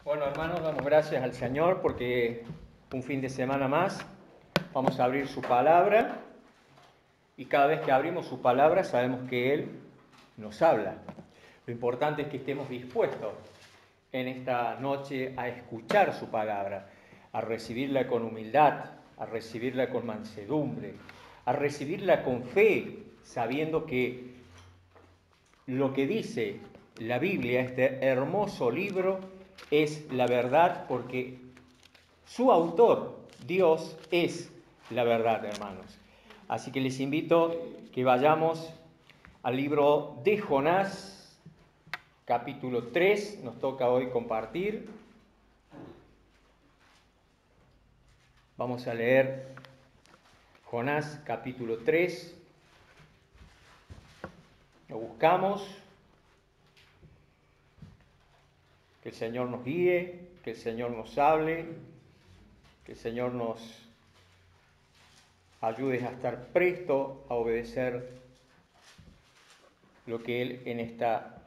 Bueno, hermanos, damos gracias al Señor porque un fin de semana más vamos a abrir su palabra y cada vez que abrimos su palabra sabemos que Él nos habla. Lo importante es que estemos dispuestos en esta noche a escuchar su palabra, a recibirla con humildad, a recibirla con mansedumbre, a recibirla con fe, sabiendo que lo que dice la Biblia, este hermoso libro, es la verdad porque su autor, Dios, es la verdad, hermanos. Así que les invito que vayamos al libro de Jonás, capítulo 3, nos toca hoy compartir. Vamos a leer Jonás, capítulo 3. Lo buscamos. Que el Señor nos guíe, que el Señor nos hable, que el Señor nos ayude a estar presto a obedecer lo que Él en esta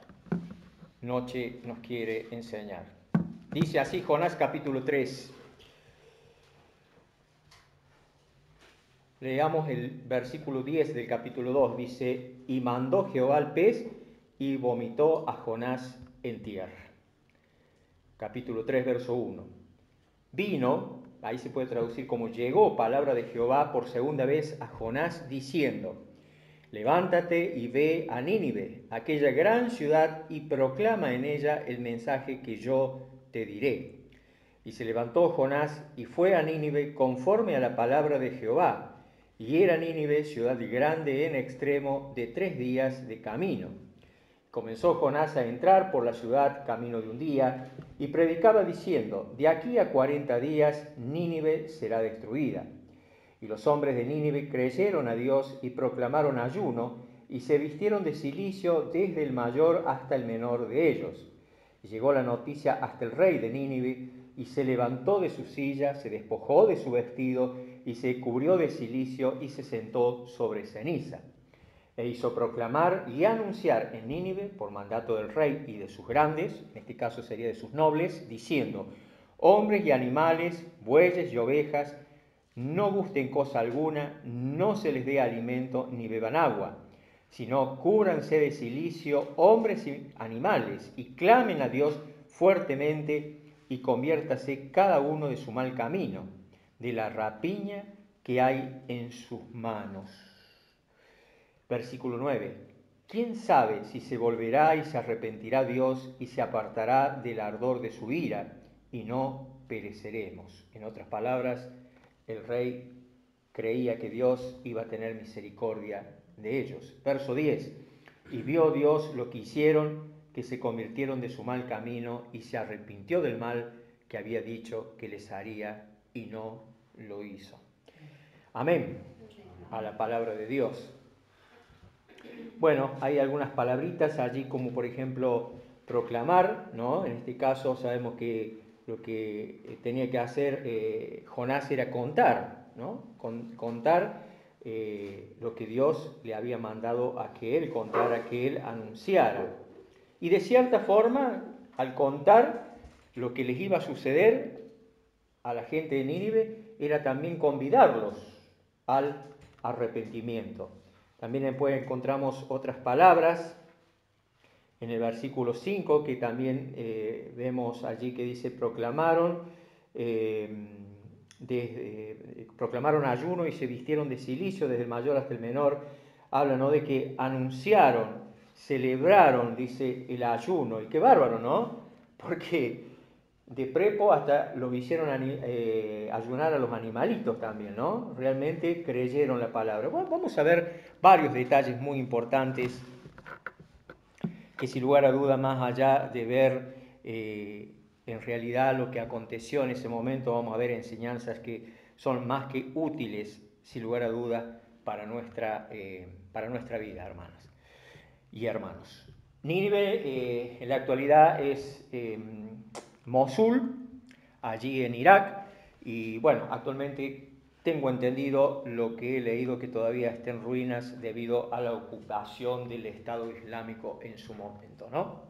noche nos quiere enseñar. Dice así Jonás capítulo 3. Leamos el versículo 10 del capítulo 2. Dice, y mandó Jehová al pez y vomitó a Jonás en tierra. Capítulo 3, verso 1. Vino, ahí se puede traducir como llegó palabra de Jehová por segunda vez a Jonás diciendo, levántate y ve a Nínive, aquella gran ciudad, y proclama en ella el mensaje que yo te diré. Y se levantó Jonás y fue a Nínive conforme a la palabra de Jehová. Y era Nínive ciudad grande en extremo de 3 días de camino. Comenzó Jonás a entrar por la ciudad camino de un día y predicaba diciendo, de aquí a 40 días Nínive será destruida. Y los hombres de Nínive creyeron a Dios y proclamaron ayuno y se vistieron de cilicio desde el mayor hasta el menor de ellos. Y llegó la noticia hasta el rey de Nínive y se levantó de su silla, se despojó de su vestido y se cubrió de cilicio y se sentó sobre ceniza. E hizo proclamar y anunciar en Nínive, por mandato del rey y de sus grandes, en este caso sería de sus nobles, diciendo, hombres y animales, bueyes y ovejas, no gusten cosa alguna, no se les dé alimento ni beban agua, sino cúbranse de cilicio hombres y animales, y clamen a Dios fuertemente, y conviértase cada uno de su mal camino, de la rapiña que hay en sus manos. Versículo 9. ¿Quién sabe si se volverá y se arrepentirá Dios y se apartará del ardor de su ira y no pereceremos? En otras palabras, el rey creía que Dios iba a tener misericordia de ellos. Verso 10. Y vio Dios lo que hicieron, que se convirtieron de su mal camino y se arrepintió del mal que había dicho que les haría y no lo hizo. Amén. A la palabra de Dios. Bueno, hay algunas palabritas allí como por ejemplo proclamar, ¿no? En este caso sabemos que lo que tenía que hacer Jonás era contar, ¿no? Contar lo que Dios le había mandado a que él contara, que él anunciara. Y de cierta forma, al contar lo que les iba a suceder a la gente de Nínive, era también convidarlos al arrepentimiento. También después encontramos otras palabras en el versículo 5 que también vemos allí que dice proclamaron ayuno y se vistieron de cilicio desde el mayor hasta el menor. Habla, ¿no?, de que anunciaron, celebraron, dice, el ayuno. Y qué bárbaro, ¿no? Porque de prepo hasta los hicieron ayunar a los animalitos también, ¿no? Realmente creyeron la palabra. Bueno, vamos a ver varios detalles muy importantes que sin lugar a duda, más allá de ver en realidad lo que aconteció en ese momento, vamos a ver enseñanzas que son más que útiles, sin lugar a duda, para nuestra vida, hermanas y hermanos. Nínive en la actualidad es Mosul, allí en Irak, y bueno, actualmente tengo entendido lo que he leído que todavía está en ruinas debido a la ocupación del Estado Islámico en su momento, ¿no?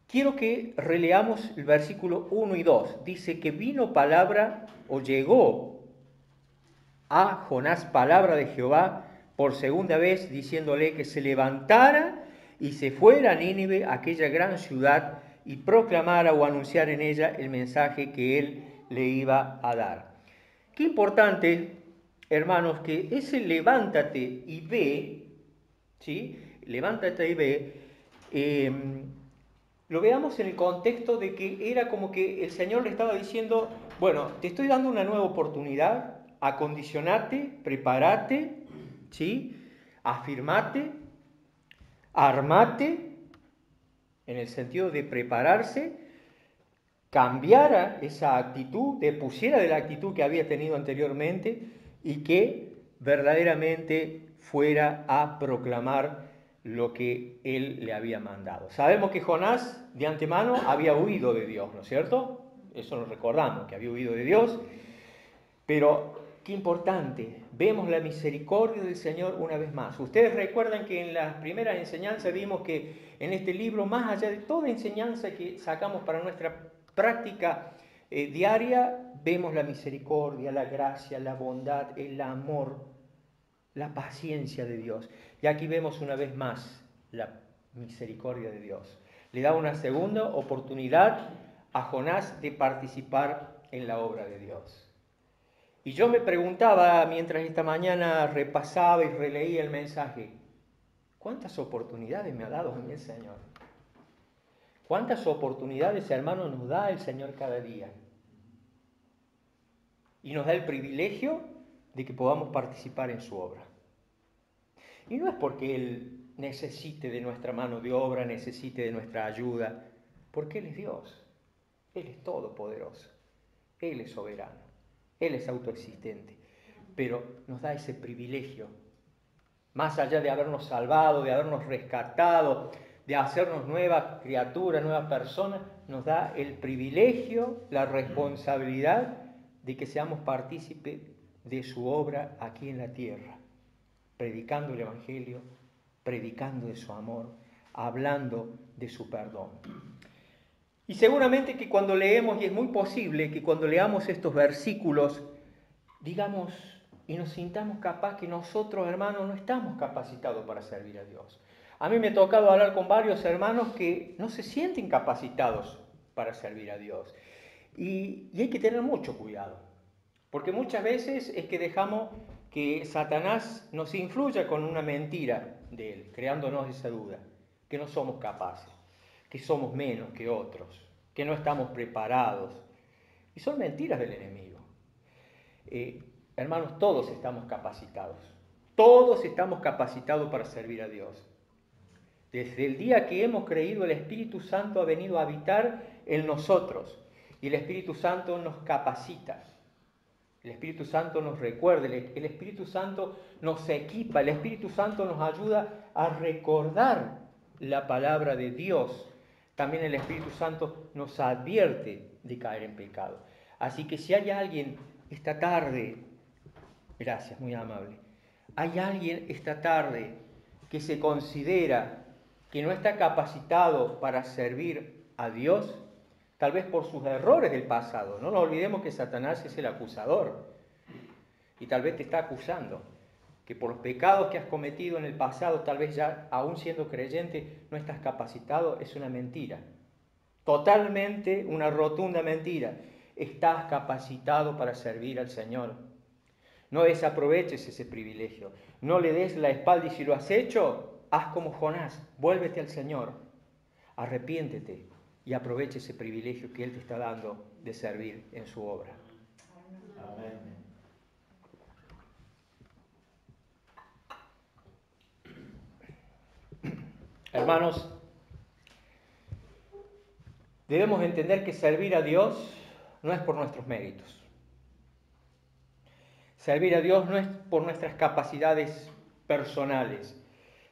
quiero que releamos el versículo 1 y 2. Dice que vino palabra o llegó a Jonás palabra de Jehová por segunda vez, diciéndole que se levantara y se fuera a Nínive, aquella gran ciudad, y proclamara o anunciara en ella el mensaje que él le iba a dar. Qué importante, hermanos, que ese levántate y ve, ¿sí? Levántate y ve, lo veamos en el contexto de que era como que el Señor le estaba diciendo, bueno, te estoy dando una nueva oportunidad, acondicionate, prepárate, ¿sí? Afirmate, armate, en el sentido de prepararse, cambiara esa actitud, depusiera de la actitud que había tenido anteriormente y que verdaderamente fuera a proclamar lo que él le había mandado. Sabemos que Jonás de antemano había huido de Dios, ¿no es cierto? Eso lo recordamos, que había huido de Dios, pero qué importante, vemos la misericordia del Señor una vez más. Ustedes recuerdan que en las primeras enseñanzas vimos que en este libro, más allá de toda enseñanza que sacamos para nuestra práctica diaria, vemos la misericordia, la gracia, la bondad, el amor, la paciencia de Dios. Y aquí vemos una vez más la misericordia de Dios. Le da una segunda oportunidad a Jonás de participar en la obra de Dios. Y yo me preguntaba mientras esta mañana repasaba y releía el mensaje, ¿cuántas oportunidades me ha dado a mí el Señor? ¿Cuántas oportunidades, hermano, nos da el Señor cada día? Y nos da el privilegio de que podamos participar en su obra. Y no es porque Él necesite de nuestra mano de obra, necesite de nuestra ayuda, porque Él es Dios, Él es todopoderoso, Él es soberano, Él es autoexistente, pero nos da ese privilegio, más allá de habernos salvado, de habernos rescatado, de hacernos nueva criatura, nueva persona, nos da el privilegio, la responsabilidad de que seamos partícipes de su obra aquí en la tierra, predicando el Evangelio, predicando de su amor, hablando de su perdón. Y seguramente que cuando leemos, y es muy posible que cuando leamos estos versículos, digamos y nos sintamos capaz que nosotros, hermanos, no estamos capacitados para servir a Dios. A mí me ha tocado hablar con varios hermanos que no se sienten capacitados para servir a Dios. Y hay que tener mucho cuidado, porque muchas veces es que dejamos que Satanás nos influya con una mentira de él, creándonos esa duda, que no somos capaces, que somos menos que otros, que no estamos preparados. Y son mentiras del enemigo. Hermanos, todos estamos capacitados para servir a Dios. Desde el día que hemos creído, el Espíritu Santo ha venido a habitar en nosotros y el Espíritu Santo nos capacita. El Espíritu Santo nos recuerda, el Espíritu Santo nos equipa, el Espíritu Santo nos ayuda a recordar la palabra de Dios. También el Espíritu Santo nos advierte de caer en pecado. Así que si hay alguien esta tarde, gracias, muy amable, hay alguien esta tarde que se considera que no está capacitado para servir a Dios, tal vez por sus errores del pasado. No nos olvidemos que Satanás es el acusador. Y tal vez te está acusando. Que por los pecados que has cometido en el pasado, tal vez ya, aún siendo creyente, no estás capacitado. Es una mentira. Totalmente una rotunda mentira. Estás capacitado para servir al Señor. No desaproveches ese privilegio. No le des la espalda y si lo has hecho, haz como Jonás. Vuélvete al Señor. Arrepiéntete. Y aproveche ese privilegio que Él te está dando de servir en su obra. Amén. Hermanos, debemos entender que servir a Dios no es por nuestros méritos. Servir a Dios no es por nuestras capacidades personales.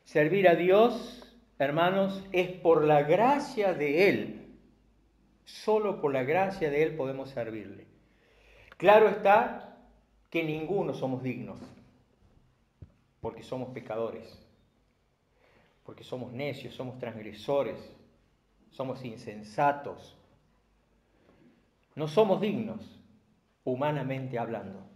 Servir a Dios, hermanos, es por la gracia de Él. Solo por la gracia de Él podemos servirle. Claro está que ninguno somos dignos, porque somos pecadores, porque somos necios, somos transgresores, somos insensatos, no somos dignos, humanamente hablando.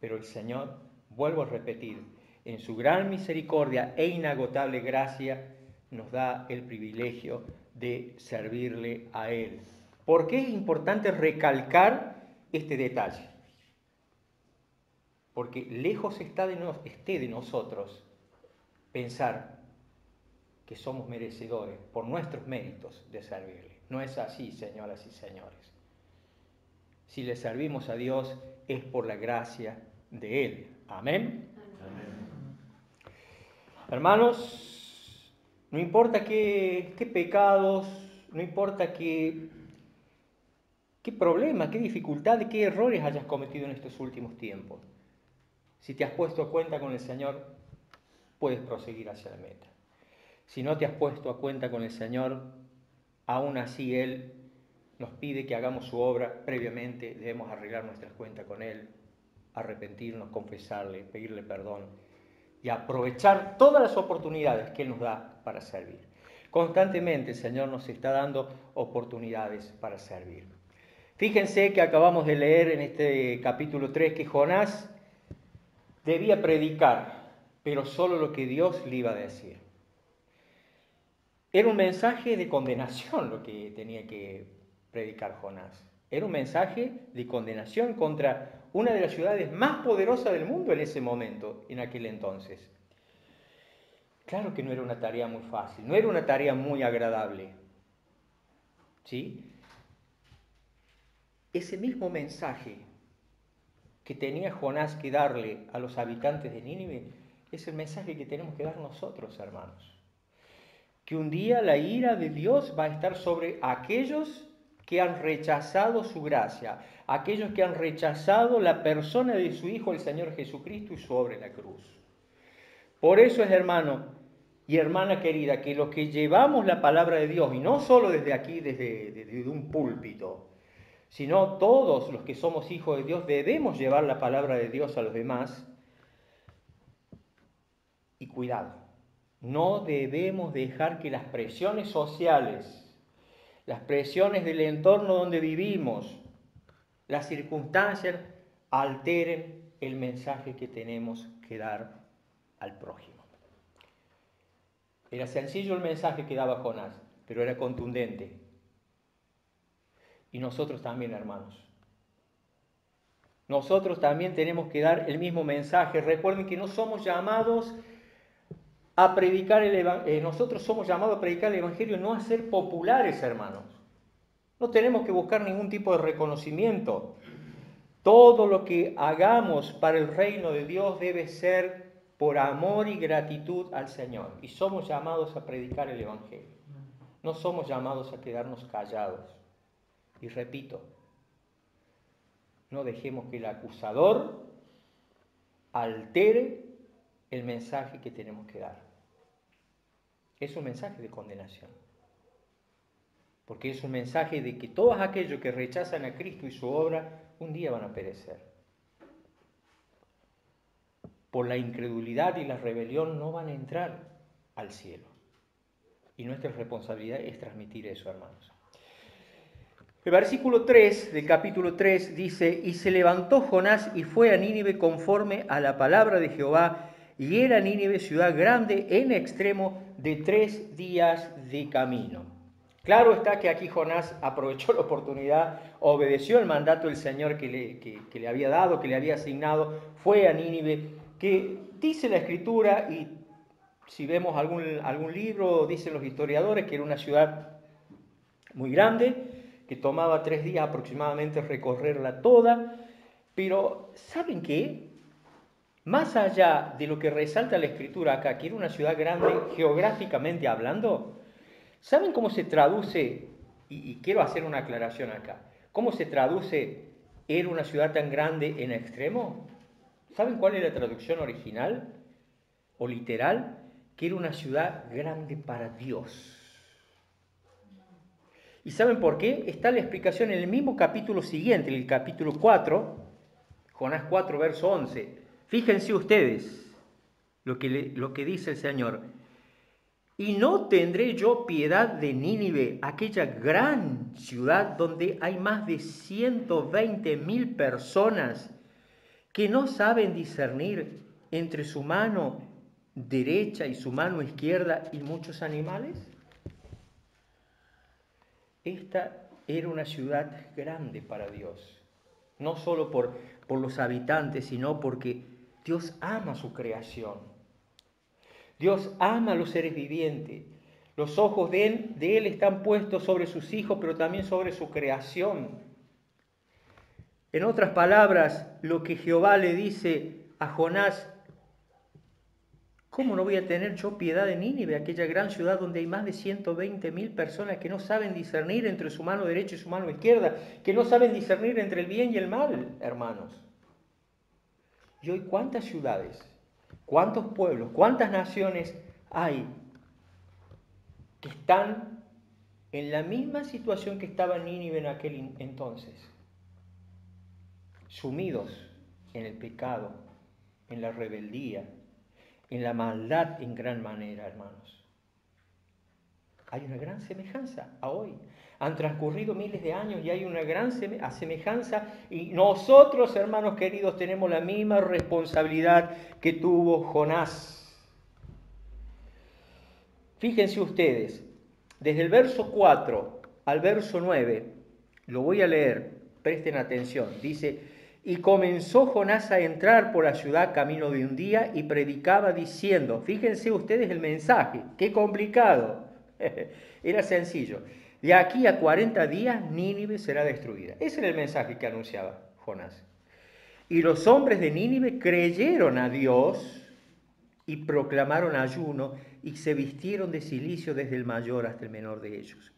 Pero el Señor, vuelvo a repetir, en su gran misericordia e inagotable gracia, nos da el privilegio de servirle a Él. ¿Por qué es importante recalcar este detalle? Porque lejos esté de nosotros pensar que somos merecedores por nuestros méritos de servirle. No es así, señoras y señores. Si le servimos a Dios es por la gracia de Él. Amén. Amén. Hermanos, no importa qué pecados, no importa qué problemas, qué dificultades, qué errores hayas cometido en estos últimos tiempos. Si te has puesto a cuenta con el Señor, puedes proseguir hacia la meta. Si no te has puesto a cuenta con el Señor, aún así Él nos pide que hagamos su obra. Previamente debemos arreglar nuestras cuentas con Él, arrepentirnos, confesarle, pedirle perdón y aprovechar todas las oportunidades que Él nos da para servir. Constantemente el Señor nos está dando oportunidades para servir. Fíjense que acabamos de leer en este capítulo 3 que Jonás debía predicar, pero solo lo que Dios le iba a decir. Era un mensaje de condenación lo que tenía que predicar Jonás. Era un mensaje de condenación contra una de las ciudades más poderosas del mundo en ese momento, en aquel entonces. Claro que no era una tarea muy fácil, no era una tarea muy agradable. ¿Sí? Ese mismo mensaje que tenía Jonás que darle a los habitantes de Nínive es el mensaje que tenemos que dar nosotros, hermanos. Que un día la ira de Dios va a estar sobre aquellos que han rechazado su gracia, aquellos que han rechazado la persona de su Hijo, el Señor Jesucristo, y su obra en la cruz. Por eso es, hermano y hermana querida, que los que llevamos la palabra de Dios, y no solo desde aquí, desde un púlpito, sino todos los que somos hijos de Dios, debemos llevar la palabra de Dios a los demás. Y cuidado, no debemos dejar que las presiones sociales, las presiones del entorno donde vivimos, las circunstancias, alteren el mensaje que tenemos que dar al prójimo. Era sencillo el mensaje que daba Jonás, pero era contundente. Y nosotros también, hermanos. Nosotros también tenemos que dar el mismo mensaje. Recuerden que no somos llamados a predicar nosotros somos llamados a predicar el Evangelio, no a ser populares, hermanos. No tenemos que buscar ningún tipo de reconocimiento. Todo lo que hagamos para el reino de Dios debe ser por amor y gratitud al Señor. Y somos llamados a predicar el Evangelio. No somos llamados a quedarnos callados. Y repito, no dejemos que el acusador altere el mensaje que tenemos que dar. Es un mensaje de condenación. Porque es un mensaje de que todos aquellos que rechazan a Cristo y su obra, un día van a perecer. Por la incredulidad y la rebelión no van a entrar al cielo. Y nuestra responsabilidad es transmitir eso, hermanos. El versículo 3 del capítulo 3 dice: y se levantó Jonás y fue a Nínive conforme a la palabra de Jehová, y era Nínive ciudad grande en extremo de 3 días de camino. Claro está que aquí Jonás aprovechó la oportunidad, obedeció el mandato del Señor que le había dado, que le había asignado, fue a Nínive, que dice la Escritura, y si vemos algún libro, dicen los historiadores, que era una ciudad muy grande, que tomaba 3 días aproximadamente recorrerla toda. Pero ¿saben qué? Más allá de lo que resalta la Escritura acá, que era una ciudad grande geográficamente hablando, ¿saben cómo se traduce? Y quiero hacer una aclaración acá. ¿Cómo se traduce era una ciudad tan grande en extremo? ¿Saben cuál es la traducción original o literal? Que era una ciudad grande para Dios. ¿Y saben por qué? Está la explicación en el mismo capítulo siguiente, el capítulo 4, Jonás 4, verso 11. Fíjense ustedes lo que dice el Señor. ¿Y no tendré yo piedad de Nínive, aquella gran ciudad donde hay más de 120.000 personas que no saben discernir entre su mano derecha y su mano izquierda y muchos animales? Esta era una ciudad grande para Dios, no solo por los habitantes, sino porque Dios ama su creación. Dios ama a los seres vivientes. Los ojos de él están puestos sobre sus hijos, pero también sobre su creación. En otras palabras, lo que Jehová le dice a Jonás: ¿cómo no voy a tener yo piedad de Nínive, aquella gran ciudad donde hay más de 120.000 personas que no saben discernir entre su mano derecha y su mano izquierda, que no saben discernir entre el bien y el mal, hermanos? Y hoy, ¿cuántas ciudades, cuántos pueblos, cuántas naciones hay que están en la misma situación que estaba Nínive en aquel entonces? Sumidos en el pecado, en la rebeldía, en la maldad en gran manera, hermanos. Hay una gran semejanza a hoy. Han transcurrido miles de años y hay una gran semejanza, y nosotros, hermanos queridos, tenemos la misma responsabilidad que tuvo Jonás. Fíjense ustedes, desde el verso 4 al verso 9, lo voy a leer, presten atención, dice: y comenzó Jonás a entrar por la ciudad camino de un día y predicaba diciendo, fíjense ustedes el mensaje, qué complicado, era sencillo: de aquí a 40 días Nínive será destruida. Ese era el mensaje que anunciaba Jonás. Y los hombres de Nínive creyeron a Dios y proclamaron ayuno y se vistieron de cilicio desde el mayor hasta el menor de ellos.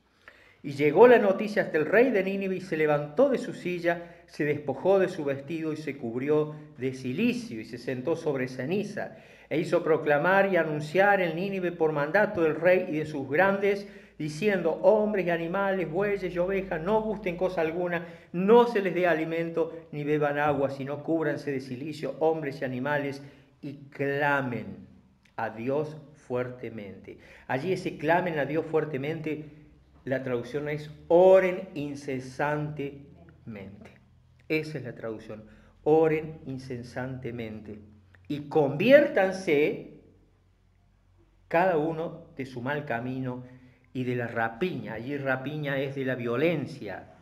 Y llegó la noticia hasta el rey de Nínive y se levantó de su silla, se despojó de su vestido y se cubrió de cilicio y se sentó sobre ceniza. E hizo proclamar y anunciar en Nínive por mandato del rey y de sus grandes, diciendo: hombres y animales, bueyes y ovejas, no gusten cosa alguna, no se les dé alimento ni beban agua, sino cúbranse de cilicio, hombres y animales, y clamen a Dios fuertemente. Allí ese clamen a Dios fuertemente, la traducción es oren incesantemente. Esa es la traducción, oren incesantemente. Y conviértanse cada uno de su mal camino y de la rapiña. Allí rapiña es de la violencia,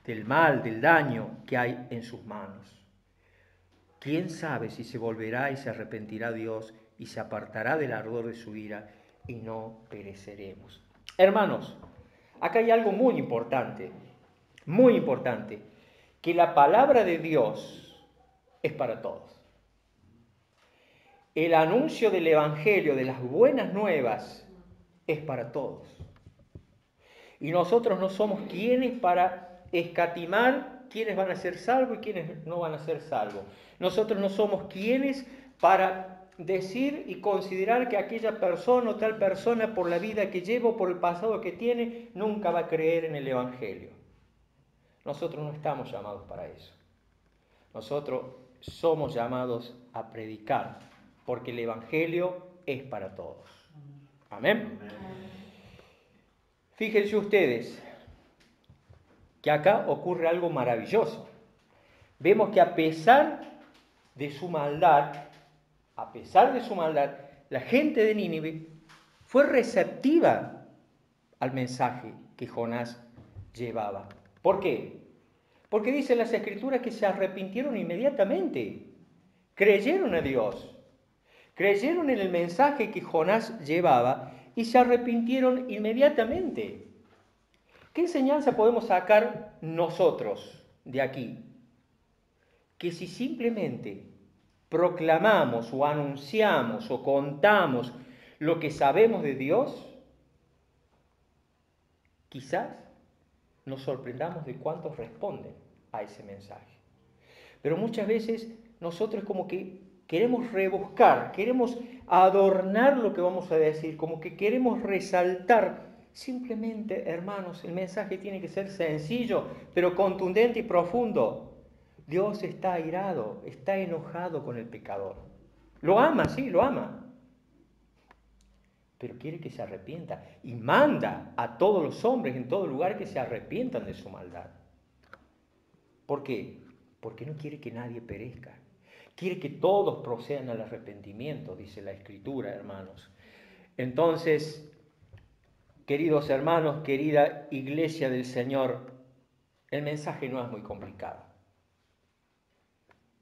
del mal, del daño que hay en sus manos. ¿Quién sabe si se volverá y se arrepentirá Dios y se apartará del ardor de su ira y no pereceremos? Hermanos, acá hay algo muy importante, que la palabra de Dios es para todos. El anuncio del Evangelio, de las buenas nuevas, es para todos. Y nosotros no somos quienes para escatimar quiénes van a ser salvos y quiénes no van a ser salvos. Nosotros no somos quienes para decir y considerar que aquella persona o tal persona, por la vida que lleva o por el pasado que tiene, nunca va a creer en el Evangelio. Nosotros no estamos llamados para eso. Nosotros somos llamados a predicar, porque el Evangelio es para todos. Amén. Fíjense ustedes que acá ocurre algo maravilloso. Vemos que a pesar de su maldad, la gente de Nínive fue receptiva al mensaje que Jonás llevaba. ¿Por qué? Porque dicen las Escrituras que se arrepintieron inmediatamente, creyeron a Dios, creyeron en el mensaje que Jonás llevaba y se arrepintieron inmediatamente. ¿Qué enseñanza podemos sacar nosotros de aquí? Que si simplemente proclamamos o anunciamos o contamos lo que sabemos de Dios, quizás nos sorprendamos de cuántos responden a ese mensaje. Pero muchas veces nosotros como que queremos rebuscar, queremos adornar lo que vamos a decir, como que queremos resaltar. Simplemente, hermanos, el mensaje tiene que ser sencillo, pero contundente y profundo. Dios está airado, está enojado con el pecador. Lo ama, sí, lo ama. pero quiere que se arrepienta y manda a todos los hombres en todo lugar que se arrepientan de su maldad. ¿Por qué? Porque no quiere que nadie perezca. Quiere que todos procedan al arrepentimiento, dice la Escritura, hermanos. Entonces, queridos hermanos, querida iglesia del Señor, el mensaje no es muy complicado.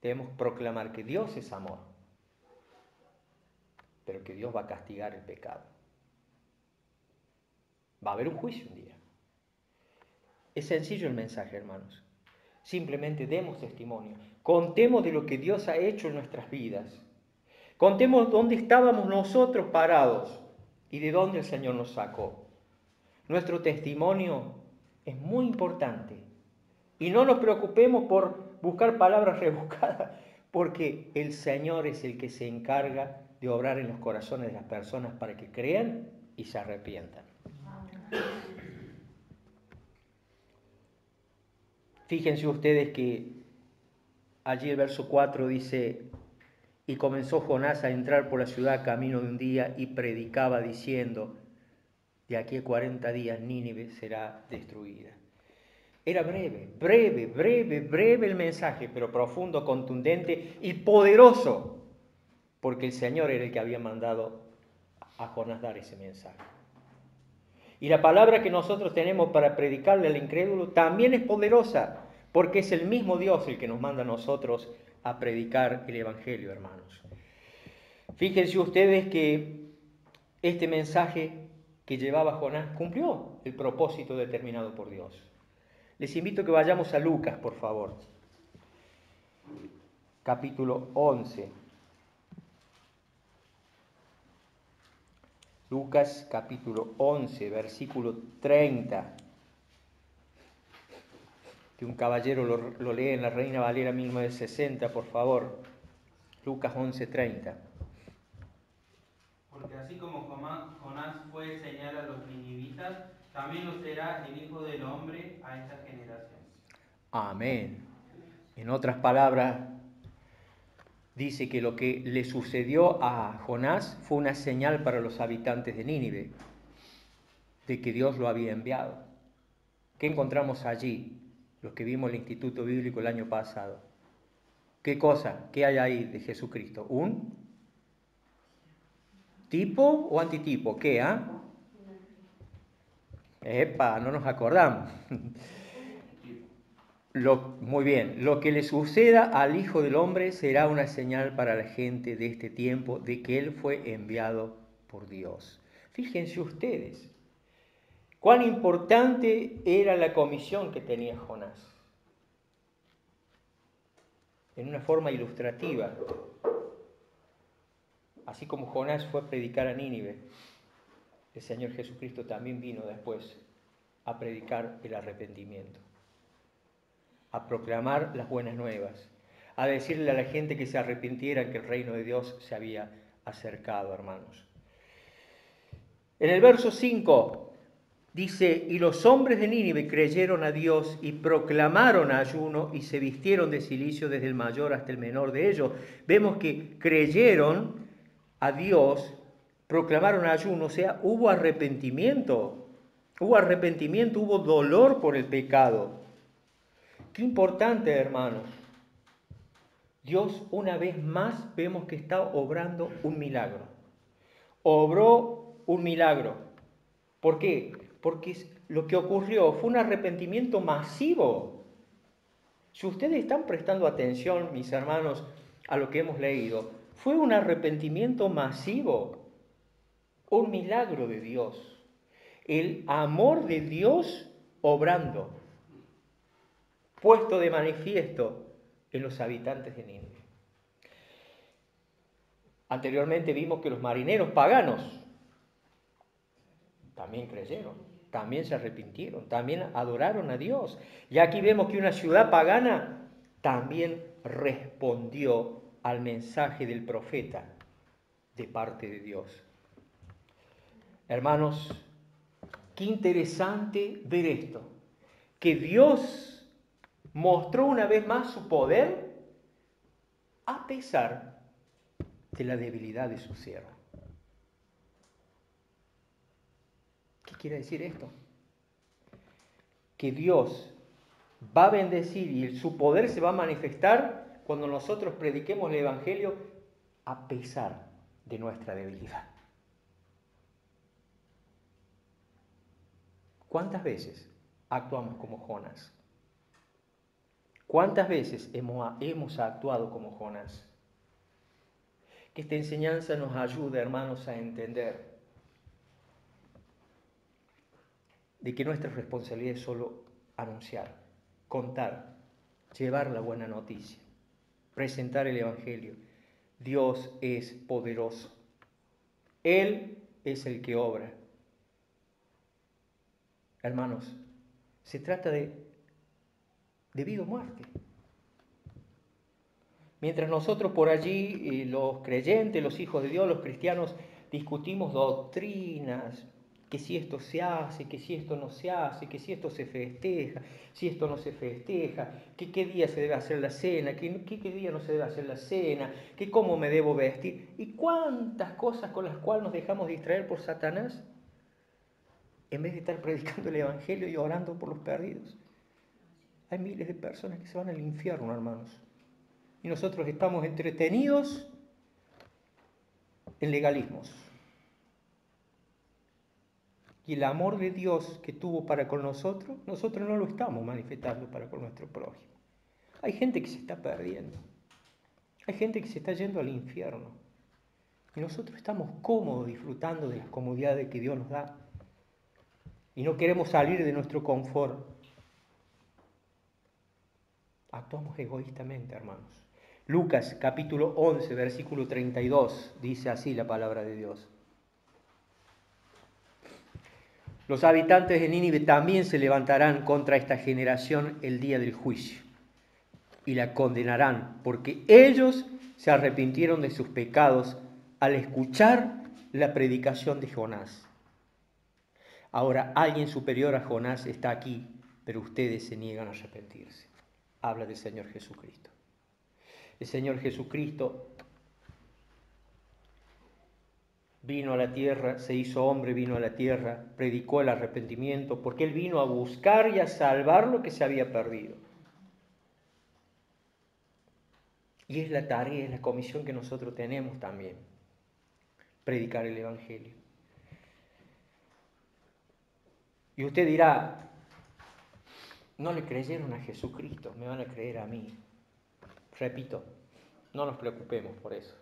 Debemos proclamar que Dios es amor, pero que Dios va a castigar el pecado. Va a haber un juicio un día. Es sencillo el mensaje, hermanos. Simplemente demos testimonio. Contemos de lo que Dios ha hecho en nuestras vidas. Contemos dónde estábamos nosotros parados y de dónde el Señor nos sacó. Nuestro testimonio es muy importante. Y no nos preocupemos por buscar palabras rebuscadas, porque el Señor es el que se encarga de obrar en los corazones de las personas para que crean y se arrepientan. Fíjense ustedes que allí el verso 4 dice: y comenzó Jonás a entrar por la ciudad camino de un día y predicaba diciendo: de aquí a 40 días Nínive será destruida. Era breve el mensaje, pero profundo, contundente y poderoso, porque el Señor era el que había mandado a Jonás dar ese mensaje. Y la palabra que nosotros tenemos para predicarle al incrédulo también es poderosa, porque es el mismo Dios el que nos manda a nosotros a predicar el Evangelio, hermanos. Fíjense ustedes que este mensaje que llevaba Jonás cumplió el propósito determinado por Dios. Les invito a que vayamos a Lucas, por favor. Capítulo 11. Lucas capítulo 11, versículo 30. Que un caballero lo lee en la Reina Valera 1960, por favor. Lucas 11, 30. Porque así como Jonás fue señal a los ninivitas, también lo será el Hijo del Hombre a esta generación. Amén. En otras palabras, dice que lo que le sucedió a Jonás fue una señal para los habitantes de Nínive, de que Dios lo había enviado. ¿Qué encontramos allí? Los que vimos el Instituto Bíblico el año pasado. ¿Qué cosa? ¿Qué hay ahí de Jesucristo? ¿Un tipo o antitipo? ¿Qué? Epa, no nos acordamos. Muy bien, lo que le suceda al Hijo del Hombre será una señal para la gente de este tiempo de que Él fue enviado por Dios. Fíjense ustedes, cuán importante era la comisión que tenía Jonás. En una forma ilustrativa, así como Jonás fue a predicar a Nínive, el Señor Jesucristo también vino después a predicar el arrepentimiento, a proclamar las buenas nuevas, a decirle a la gente que se arrepintiera, que el reino de Dios se había acercado, hermanos. En el verso 5 dice: y los hombres de Nínive creyeron a Dios y proclamaron ayuno y se vistieron de cilicio desde el mayor hasta el menor de ellos. Vemos que creyeron a Dios, proclamaron ayuno, o sea, hubo arrepentimiento, hubo dolor por el pecado. Qué importante, hermanos. Dios una vez más vemos que está obrando un milagro. Obró un milagro. ¿Por qué? Porque lo que ocurrió fue un arrepentimiento masivo. Si ustedes están prestando atención, mis hermanos, a lo que hemos leído, fue un arrepentimiento masivo, un milagro de Dios, el amor de Dios obrando, puesto de manifiesto en los habitantes de Nínive. Anteriormente vimos que los marineros paganos también creyeron, también se arrepintieron, también adoraron a Dios. Y aquí vemos que una ciudad pagana también respondió al mensaje del profeta de parte de Dios. Hermanos, qué interesante ver esto, que Dios mostró una vez más su poder a pesar de la debilidad de su siervo. quiere decir esto? Que Dios va a bendecir y su poder se va a manifestar cuando nosotros prediquemos el Evangelio a pesar de nuestra debilidad. ¿Cuántas veces actuamos como Jonás? ¿Cuántas veces hemos actuado como Jonás? Que esta enseñanza nos ayude, hermanos, a entender de que nuestra responsabilidad es solo anunciar, contar, llevar la buena noticia, presentar el Evangelio. Dios es poderoso. Él es el que obra. Hermanos, se trata de vida o muerte. Mientras nosotros por allí, los creyentes, los hijos de Dios, los cristianos, discutimos doctrinas, que si esto se hace, que si esto no se hace, que si esto se festeja, si esto no se festeja, que qué día se debe hacer la cena, que qué día no se debe hacer la cena, que cómo me debo vestir, y cuántas cosas con las cuales nos dejamos distraer por Satanás, en vez de estar predicando el Evangelio y orando por los perdidos. Hay miles de personas que se van al infierno, hermanos. Y nosotros estamos entretenidos en legalismos. Y el amor de Dios que tuvo para con nosotros no lo estamos manifestando para con nuestro prójimo. Hay gente que se está perdiendo. Hay gente que se está yendo al infierno. Y nosotros estamos cómodos disfrutando de las comodidades que Dios nos da. Y no queremos salir de nuestro confort. Actuamos egoístamente, hermanos. Lucas capítulo 11, versículo 32, dice así la palabra de Dios. Los habitantes de Nínive también se levantarán contra esta generación el día del juicio y la condenarán, porque ellos se arrepintieron de sus pecados al escuchar la predicación de Jonás. Ahora alguien superior a Jonás está aquí, pero ustedes se niegan a arrepentirse. Habla del Señor Jesucristo. El Señor Jesucristo vino a la tierra, se hizo hombre, vino a la tierra, predicó el arrepentimiento, porque Él vino a buscar y a salvar lo que se había perdido. Y es la tarea, es la comisión que nosotros tenemos también, predicar el Evangelio. Y usted dirá, no le creyeron a Jesucristo, me van a creer a mí. Repito, no nos preocupemos por eso.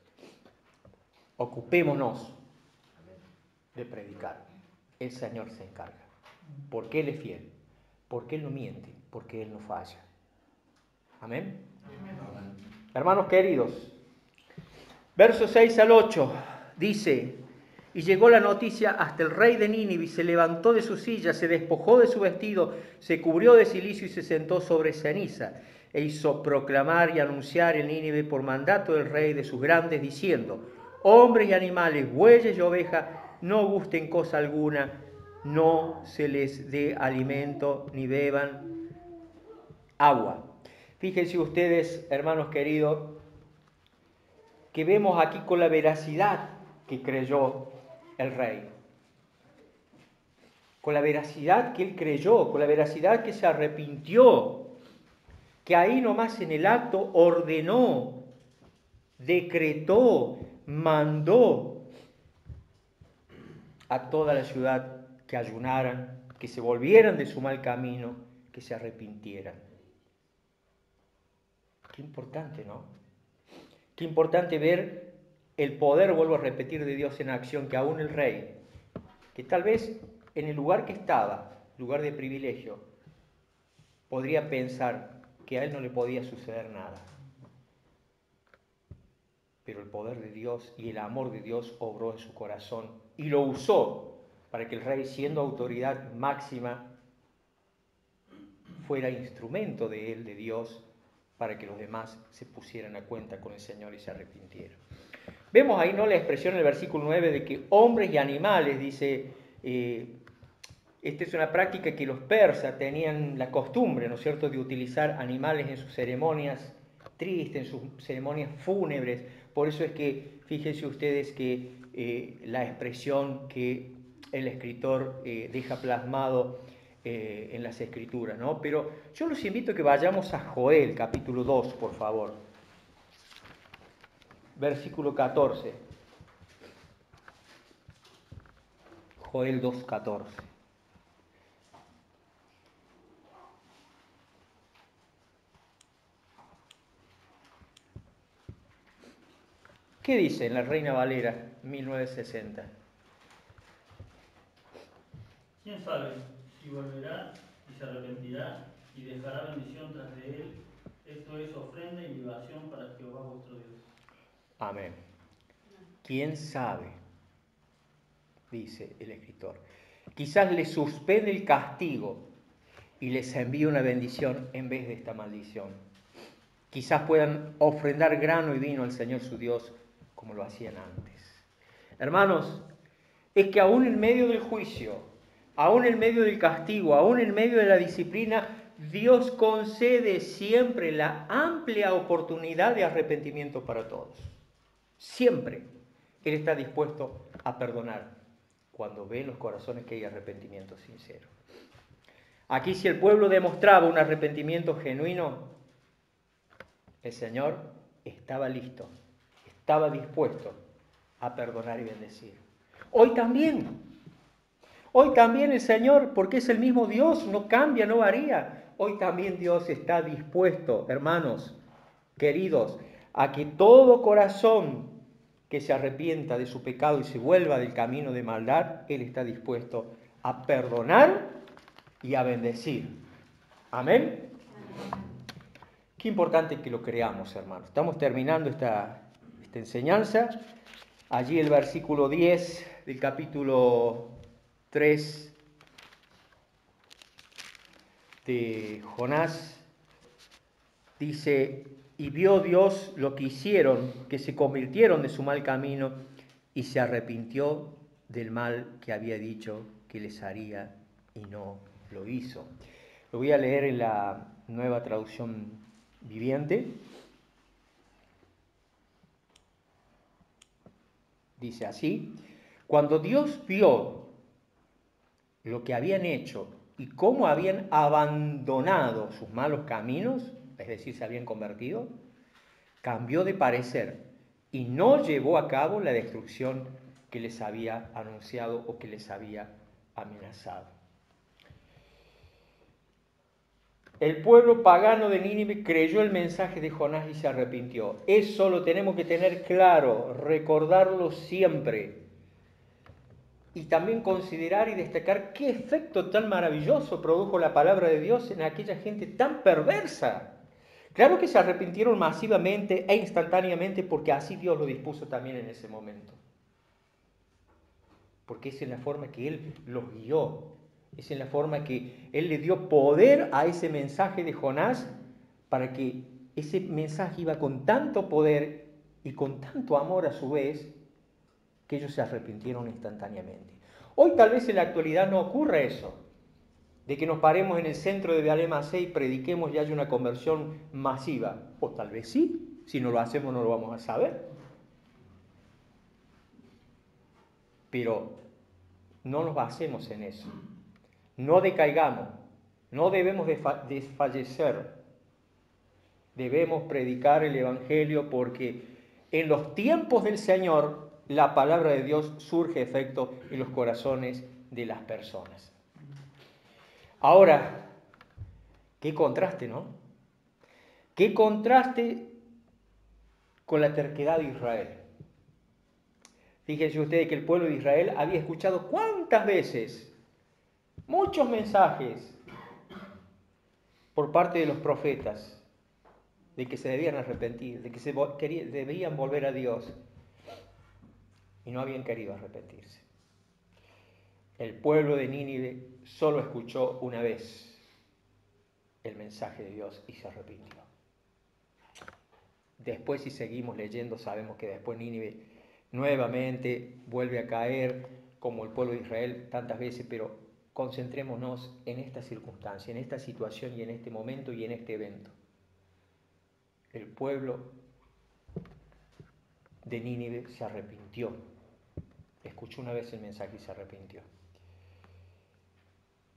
Ocupémonos de predicar. El Señor se encarga. Porque Él es fiel, porque Él no miente, porque Él no falla. Amén. Amén. Hermanos queridos, versos 6 al 8 dice: y llegó la noticia hasta el rey de Nínive, y se levantó de su silla, se despojó de su vestido, se cubrió de cilicio y se sentó sobre ceniza, e hizo proclamar y anunciar en Nínive por mandato del rey de sus grandes, diciendo: hombres y animales, bueyes y ovejas, no gusten cosa alguna, no se les dé alimento ni beban agua. Fíjense ustedes, hermanos queridos, que vemos aquí con la veracidad que creyó el rey, con la veracidad que él creyó, con la veracidad que se arrepintió, que ahí nomás en el acto ordenó, decretó, mandó a toda la ciudad que ayunaran, que se volvieran de su mal camino, que se arrepintieran. Qué importante, ¿no? Qué importante ver el poder, vuelvo a repetir, de Dios en acción, que aún el rey, que tal vez en el lugar que estaba, lugar de privilegio, podría pensar que a él no le podía suceder nada. Pero el poder de Dios y el amor de Dios obró en su corazón y lo usó para que el rey, siendo autoridad máxima, fuera instrumento de él, de Dios, para que los demás se pusieran a cuenta con el Señor y se arrepintieran. Vemos ahí, ¿no?, la expresión en el versículo 9 de que hombres y animales, dice, esta es una práctica que los persas tenían la costumbre, ¿no es cierto?, de utilizar animales en sus ceremonias tristes, en sus ceremonias fúnebres. Por eso es que, fíjense ustedes que la expresión que el escritor deja plasmado en las Escrituras, ¿no? Pero yo los invito a que vayamos a Joel, capítulo 2, por favor. Versículo 14. Joel 2, 14. ¿Qué dice en la Reina Valera 1960? ¿Quién sabe si volverá y se arrepentirá y dejará bendición tras de él? Esto es ofrenda y libación para Jehová vuestro Dios. Amén. ¿Quién sabe? Dice el escritor. Quizás les suspende el castigo y les envía una bendición en vez de esta maldición. Quizás puedan ofrendar grano y vino al Señor su Dios como lo hacían antes. Hermanos, es que aún en medio del juicio, aún en medio del castigo, aún en medio de la disciplina, Dios concede siempre la amplia oportunidad de arrepentimiento para todos. Siempre Él está dispuesto a perdonar cuando ve en los corazones que hay arrepentimiento sincero. Aquí, si el pueblo demostraba un arrepentimiento genuino, el Señor estaba listo, estaba dispuesto a perdonar y bendecir. Hoy también el Señor, porque es el mismo Dios, no cambia, no varía. Hoy también Dios está dispuesto, hermanos, queridos, a que todo corazón que se arrepienta de su pecado y se vuelva del camino de maldad, Él está dispuesto a perdonar y a bendecir. Amén. Qué importante que lo creamos, hermanos. Estamos terminando esta enseñanza. Allí el versículo 10 del capítulo 3 de Jonás dice: y vio Dios lo que hicieron, que se convirtieron de su mal camino, y se arrepintió del mal que había dicho que les haría, y no lo hizo. Lo voy a leer en la Nueva Traducción Viviente. Dice así: cuando Dios vio lo que habían hecho y cómo habían abandonado sus malos caminos, es decir, se habían convertido, cambió de parecer y no llevó a cabo la destrucción que les había anunciado o que les había amenazado. El pueblo pagano de Nínive creyó el mensaje de Jonás y se arrepintió. Eso lo tenemos que tener claro, recordarlo siempre. Y también considerar y destacar qué efecto tan maravilloso produjo la palabra de Dios en aquella gente tan perversa. Claro que se arrepintieron masivamente e instantáneamente porque así Dios lo dispuso también en ese momento. Porque es en la forma que Él los guió, es en la forma que Él le dio poder a ese mensaje de Jonás para que ese mensaje iba con tanto poder y con tanto amor a su vez que ellos se arrepintieron instantáneamente. Hoy tal vez en la actualidad no ocurra eso, de que nos paremos en el centro de Bealemacé y prediquemos y haya una conversión masiva. O tal vez sí, si no lo hacemos no lo vamos a saber. Pero no nos basemos en eso. No decaigamos, no debemos desfallecer. Debemos predicar el Evangelio porque en los tiempos del Señor la palabra de Dios surge efecto en los corazones de las personas. Ahora, qué contraste, ¿no? Qué contraste con la terquedad de Israel. Fíjense ustedes que el pueblo de Israel había escuchado cuántas veces, muchos mensajes por parte de los profetas, de que se debían arrepentir, de que debían volver a Dios, y no habían querido arrepentirse. El pueblo de Nínive solo escuchó una vez el mensaje de Dios y se arrepintió. Después, si seguimos leyendo, sabemos que después Nínive nuevamente vuelve a caer como el pueblo de Israel tantas veces, pero concentrémonos en esta circunstancia, en esta situación y en este momento y en este evento. El pueblo de Nínive se arrepintió, escuchó una vez el mensaje y se arrepintió.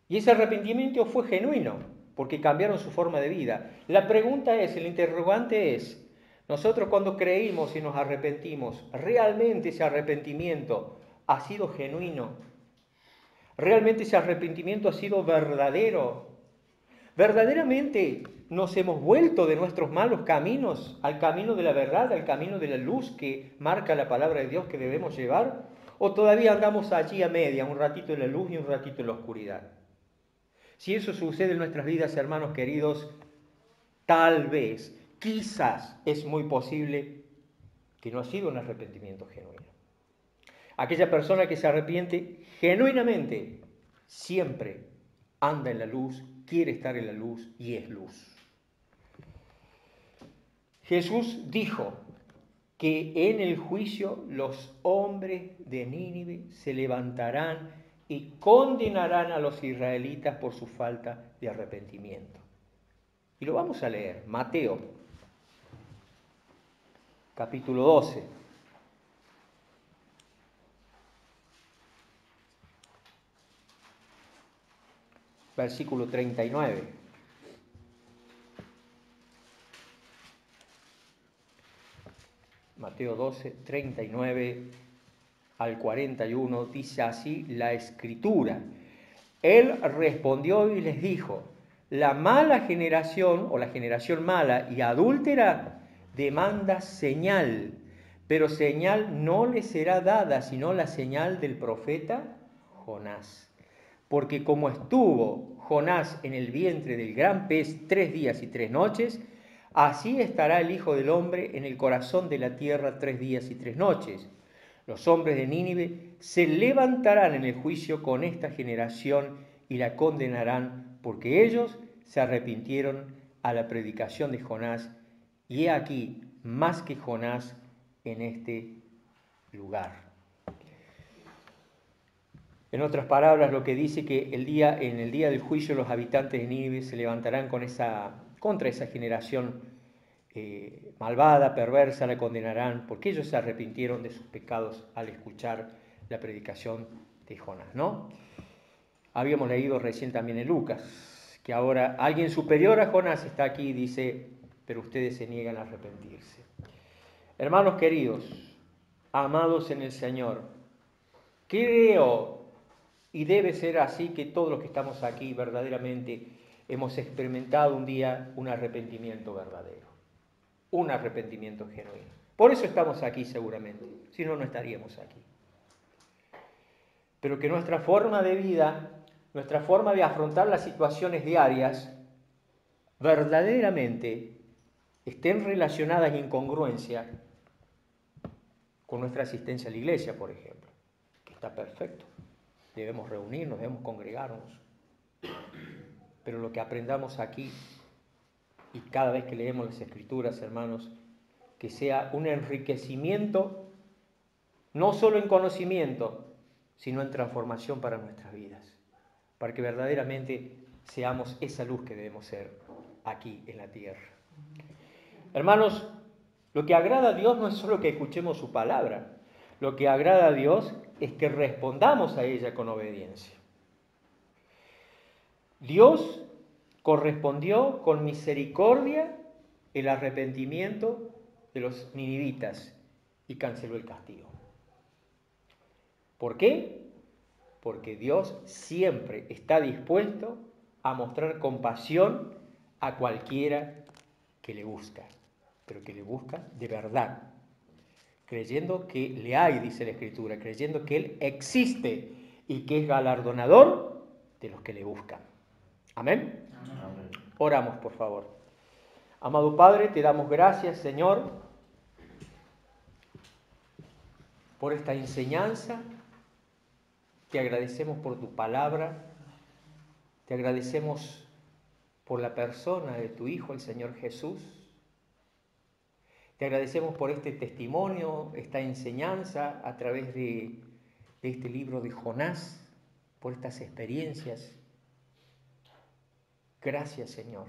Y ese arrepentimiento fue genuino, porque cambiaron su forma de vida. La pregunta es, el interrogante es, nosotros cuando creímos y nos arrepentimos, ¿realmente ese arrepentimiento ha sido genuino? ¿Realmente ese arrepentimiento ha sido verdadero? ¿Verdaderamente nos hemos vuelto de nuestros malos caminos al camino de la verdad, al camino de la luz que marca la palabra de Dios que debemos llevar? ¿O todavía andamos allí a media, un ratito en la luz y un ratito en la oscuridad? Si eso sucede en nuestras vidas, hermanos queridos, tal vez, quizás es muy posible que no ha sido un arrepentimiento genuino. Aquella persona que se arrepiente genuinamente siempre anda en la luz, quiere estar en la luz y es luz. Jesús dijo que en el juicio los hombres de Nínive se levantarán y condenarán a los israelitas por su falta de arrepentimiento. Y lo vamos a leer, Mateo, capítulo 12. Versículo 39. Mateo 12, 39 al 41, dice así la Escritura. Él respondió y les dijo, la mala generación o la generación mala y adúltera demanda señal, pero señal no le será dada sino la señal del profeta Jonás. Porque como estuvo Jonás en el vientre del gran pez 3 días y 3 noches, así estará el Hijo del Hombre en el corazón de la tierra 3 días y 3 noches. Los hombres de Nínive se levantarán en el juicio con esta generación y la condenarán, porque ellos se arrepintieron a la predicación de Jonás, y he aquí más que Jonás en este lugar. En otras palabras, lo que dice que en el día del juicio los habitantes de Nínive se levantarán contra esa generación malvada, perversa, la condenarán, porque ellos se arrepintieron de sus pecados al escuchar la predicación de Jonás, ¿no? Habíamos leído recién también en Lucas, que ahora alguien superior a Jonás está aquí y dice, pero ustedes se niegan a arrepentirse. Hermanos queridos, amados en el Señor, creo y debe ser así que todos los que estamos aquí verdaderamente hemos experimentado un día un arrepentimiento verdadero, un arrepentimiento genuino. Por eso estamos aquí seguramente, si no, no estaríamos aquí. Pero que nuestra forma de vida, nuestra forma de afrontar las situaciones diarias, verdaderamente estén relacionadas en congruencia con nuestra asistencia a la iglesia, por ejemplo, que está perfecto. Debemos reunirnos, debemos congregarnos. Pero lo que aprendamos aquí y cada vez que leemos las Escrituras, hermanos, que sea un enriquecimiento, no solo en conocimiento, sino en transformación para nuestras vidas, para que verdaderamente seamos esa luz que debemos ser aquí en la tierra. Hermanos, lo que agrada a Dios no es solo que escuchemos su palabra, lo que agrada a Dios es que respondamos a ella con obediencia. Dios correspondió con misericordia el arrepentimiento de los ninivitas y canceló el castigo. ¿Por qué? Porque Dios siempre está dispuesto a mostrar compasión a cualquiera que le busca, pero que le busca de verdad, creyendo que le hay, dice la Escritura, creyendo que Él existe y que es galardonador de los que le buscan. ¿Amén? Amén. Oramos, por favor. Amado Padre, te damos gracias, Señor, por esta enseñanza. Te agradecemos por tu palabra. Te agradecemos por la persona de tu Hijo, el Señor Jesús. Te agradecemos por este testimonio, esta enseñanza a través de este libro de Jonás, por estas experiencias. Gracias, Señor.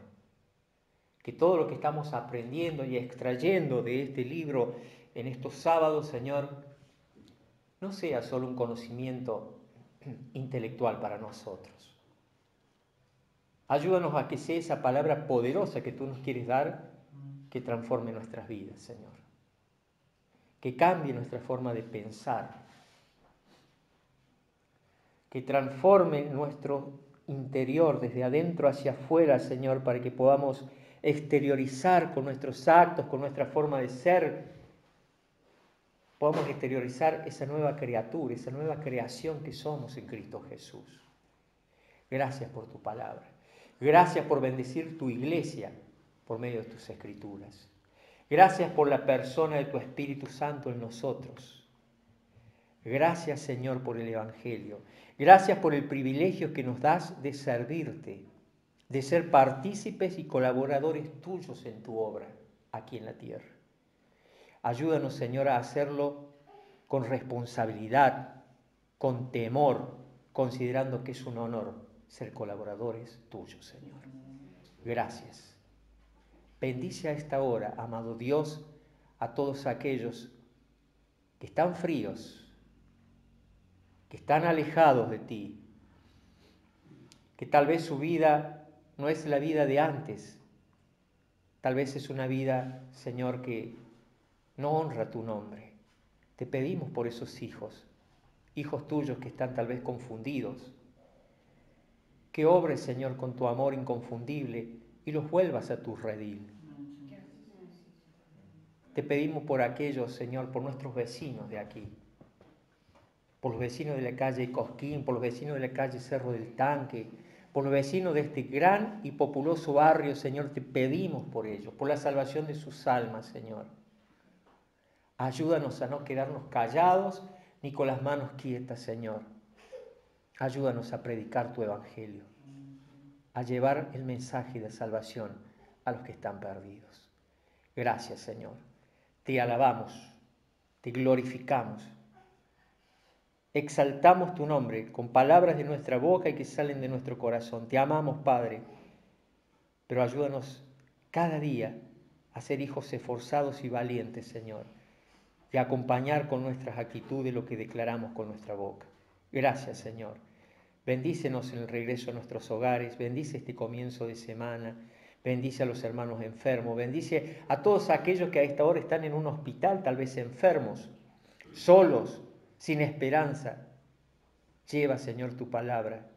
Que todo lo que estamos aprendiendo y extrayendo de este libro en estos sábados, Señor, no sea solo un conocimiento intelectual para nosotros, Ayúdanos a que sea esa palabra poderosa que tú nos quieres dar, que transforme nuestras vidas, Señor. Que cambie nuestra forma de pensar. Que transforme nuestro interior desde adentro hacia afuera, Señor, para que podamos exteriorizar con nuestros actos, con nuestra forma de ser, podamos exteriorizar esa nueva criatura, esa nueva creación que somos en Cristo Jesús. Gracias por tu palabra. Gracias por bendecir tu iglesia por medio de tus escrituras. Gracias por la persona de tu Espíritu Santo en nosotros. Gracias, Señor, por el Evangelio. Gracias por el privilegio que nos das de servirte, de ser partícipes y colaboradores tuyos en tu obra aquí en la tierra. Ayúdanos, Señor, a hacerlo con responsabilidad, con temor, considerando que es un honor ser colaboradores tuyos, Señor. Gracias. Bendice a esta hora, amado Dios, a todos aquellos que están fríos, que están alejados de ti, que tal vez su vida no es la vida de antes, tal vez es una vida, Señor, que no honra tu nombre. Te pedimos por esos hijos tuyos que están tal vez confundidos, que obres, Señor, con tu amor inconfundible y los vuelvas a tu redil. Te pedimos por aquellos, Señor, por nuestros vecinos de aquí, por los vecinos de la calle Cosquín, por los vecinos de la calle Cerro del Tanque, por los vecinos de este gran y populoso barrio, Señor, te pedimos por ellos, por la salvación de sus almas, Señor. Ayúdanos a no quedarnos callados ni con las manos quietas, Señor. Ayúdanos a predicar tu evangelio, a llevar el mensaje de salvación a los que están perdidos. Gracias, Señor. Te alabamos, te glorificamos. Exaltamos tu nombre con palabras de nuestra boca y que salen de nuestro corazón. Te amamos, Padre, pero ayúdanos cada día a ser hijos esforzados y valientes, Señor, y a acompañar con nuestras actitudes lo que declaramos con nuestra boca. Gracias, Señor. Bendícenos en el regreso a nuestros hogares, bendice este comienzo de semana, bendice a los hermanos enfermos, bendice a todos aquellos que a esta hora están en un hospital, tal vez enfermos, solos, sin esperanza. Lleva, Señor, tu palabra,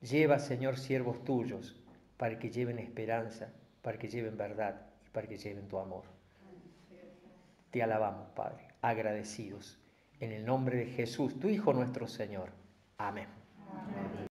lleva, Señor, siervos tuyos, para que lleven esperanza, para que lleven verdad y para que lleven tu amor. Te alabamos, Padre, agradecidos, en el nombre de Jesús, tu Hijo nuestro Señor. Amén.